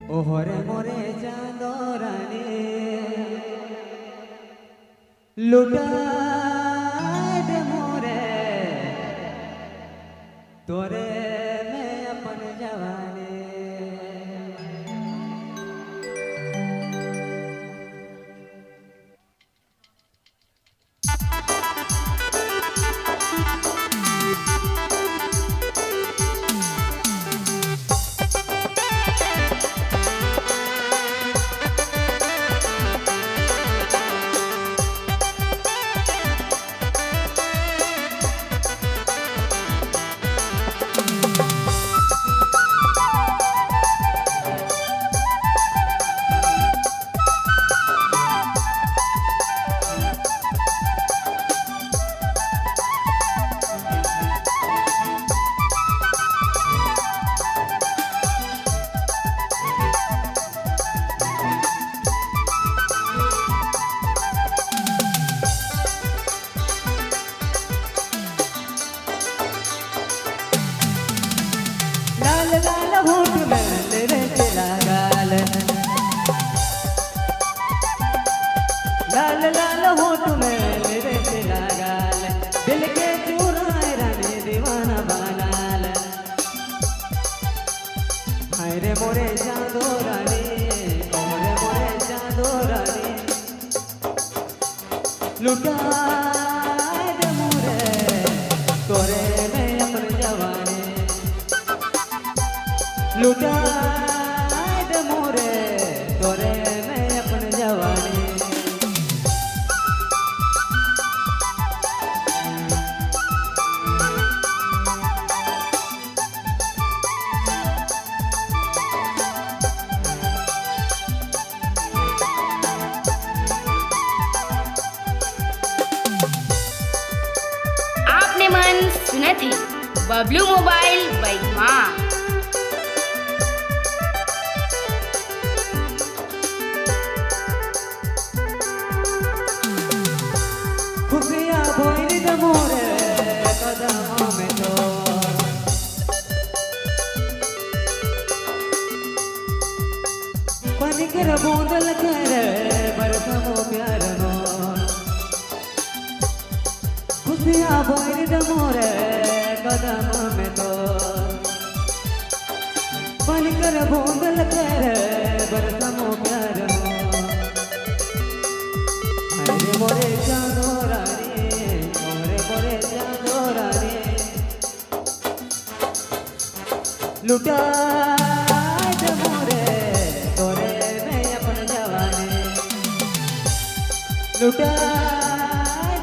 ओहरे मोरे चांदोरानी लुटा दे मोरे तोरे में अपन जवानी। लाल लाल होठ में तेरे खिला गाल, लाल लाल होठ में तेरे खिला गाल, दिल के चुराए रानी दीवाना बनाल। हाय रे मोरे चांदो रानी, मोरे मोरे चांदो रानी, लुटा दे मोरे तोरे में अपन जवानी। लुटा दे मोरे तोरे में अपन जवानी। आपने मन सुने थे बबलू मोबाइल बैमा। खुशियाँ बोइल दे मोरे कदमों में तो, पनिकर बूंदल करे बरसमो प्यार नो। खुशियाँ बोइल दे मोरे कदमों में तो, पनिकर बूंदल करे बरसमो प्यार नो। हाय मोरे चांदो रानी, मोरे मोरे चांदो रानी, लुटा दे मोरे तोरे में अपन जवानी। लुटा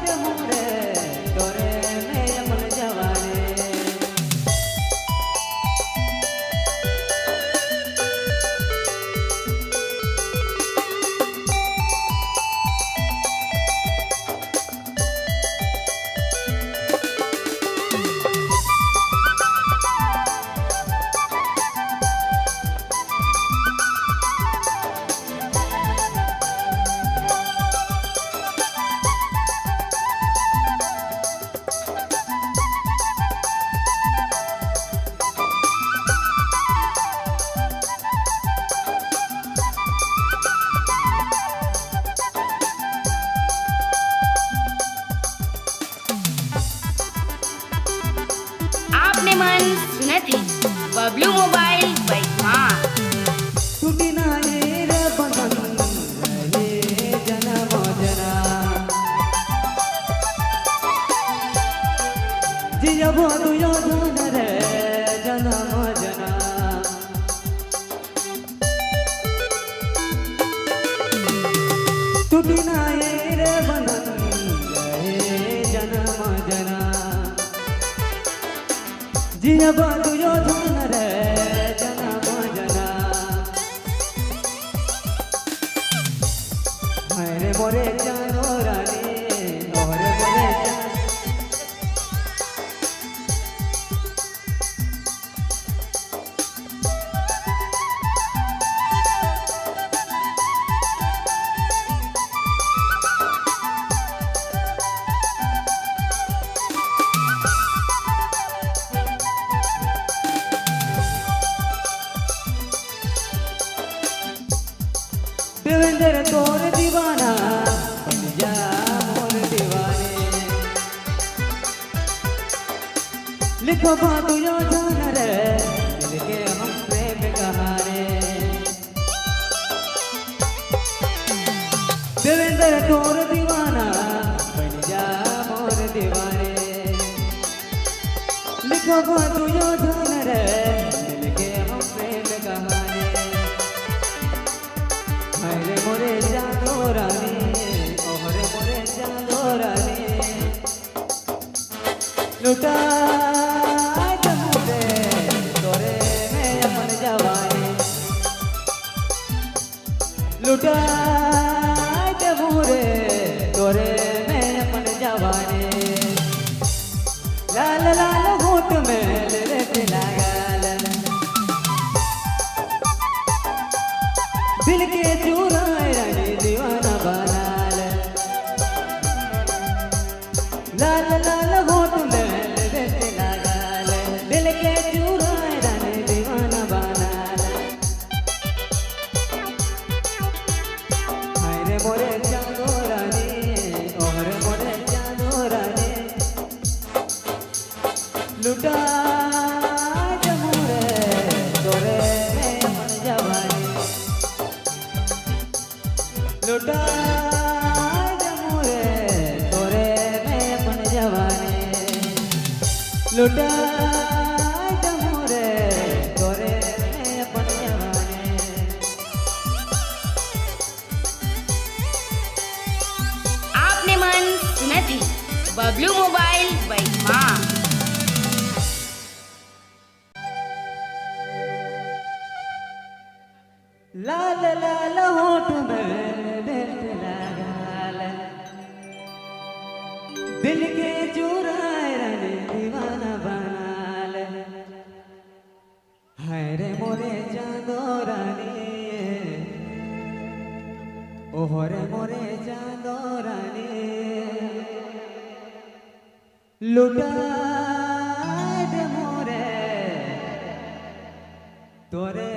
दे मोरे तोरे में अपन जवानी। आपने मन सुने थे बबलू मोबाइल बैमा। टूटी ना ये रे बंधन रहे जन्म जना, जियब दुयो धन रे जन्म जना। टूटी ना ये रे बंधन रहे जन्म जना, जियब दुयो धन रे जन्म जना। हाय रे मोरे चांदो रानी, मोरे मोरे चांदो। दिलेंदर तोर दीवाना बन जा मोर दीवाने लिखो बातू यो जान रे दिल के हम प्रेम कहानी दिलेंदर तोर दीवाना बन जा मोर दीवाने लिखो बातू यो जान रे दिल के हम प्रेम कहानी हरे मोरे चांदो रानी ओहरे मोरे चांदो रानी लुटा जमुरे तोरे में अपन जवानी लुटा जमुरे तोरे में अपन जवानी लाल लाल होठ में लिरक लगाल दिल के चुराए रानी दीवाना बनाल लाल लाल होठ में लिरक लगाल दिल के चुराए रानी दीवाना बनाल हरे मोरे चांदो रानी ओहरे मोरे चांदो रानी लुटा जमुरे तोरे में अपन जवानी लुटा जमुरे तोरे में अपन जवानी लुटा जमुरे तोरे में अपन जवानी आपने मन सुना थी बबलू मोबाइल बाई माँ। लाल लाल होठ में दिल लगाल दिल के चुराए रानी दीवाना बनाल हरे मोरे चांदो रानी ओहरे मोरे चांदो रानी लुटा दे मोरे तोरे